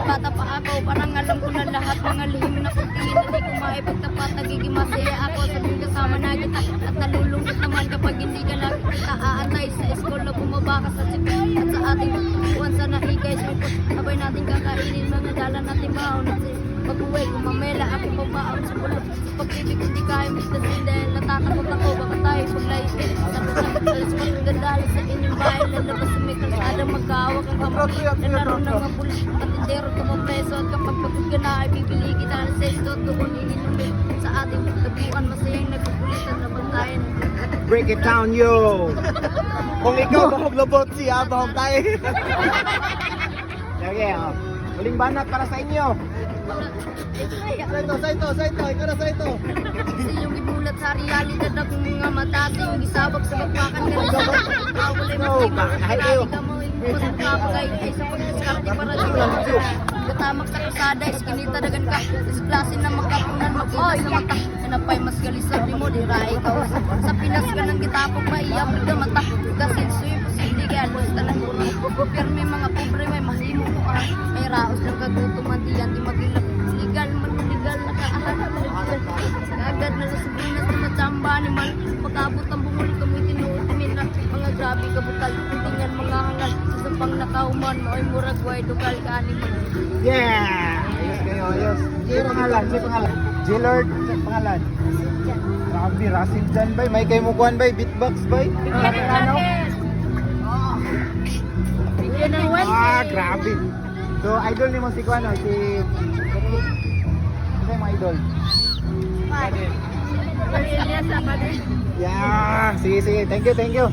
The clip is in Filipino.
Bata pa ako, parang alam ko na lahat mga lihim na kutiin. Hindi ko maipagtapat, nagiging masaya ako sa tuwing kasama na kita. At nalulungkot naman kapag hindi ka nakikita. Aantay sa school na bumaba ka sa sipin. At sa ating tutuan sa naikay sipot. Sabay natin kakainin mga dala natin baon. Pag-uwi, kumamela ako pabaon sa pulo. Sa pag-ibig hindi kaya mistasin dahil natakot ako. Baka tayo paglayipin. Alas mo ang gandali sa inyong bahay. Lalabas sa may kalsada, magkahawak ang kamay. Nalaro ng mga pulis, patindero, tumapreso. At kapag pagod ka na ay bibili kita ng sesto. Doon ininumin sa ating tabuan. Masayang nagkukulitan na bantayan. Break it down, yo! Kung ikaw bahog lobot siya, bahog tayo. Sige, oh. Huling banat para sa inyo. Sa ito, ikaw na sa ito. Kasi yung ibulat sa realidad na kung mga matati yung isabak sa bakbakan ka na sa bawalay kayo. mas makapagay ay sa pagkaskarte para dito. Katamak sa kasada, iskinita dagan ka. Isklase na magkapunan, magkita sa mata. Sinapay mas galisar di mo, di rai ka. Sa Pinas ka nang kitapog maiyap rin mata. Gasin suyo, posible kaya los talang urang. Pero may mga pobre, may mahimo ko may raos ng kagutuman, diyan di magilap. Legal, manuligal, nakaahanap. Agad na sa Sabrinas na matsamba ni Mal. Pag-abot ang bungol, kamoy tinuutin na. Mga grabe kabutal, tingnan mga hangal. Sa sampang nakauman, mao'y muragway, dugal ka animal. Yeah! Ayos kayo, ayos. Sige pangalan, sige pangalan. J-Lord, sige pangalan. Grabe, Rasil dyan bay. May kayo mukuhan bay, beatbox bay. Ano? Grabe. So, idol ni mo si Kuano, si... Ano yung mga idol? Yeah, sige, sige. Thank you, thank you.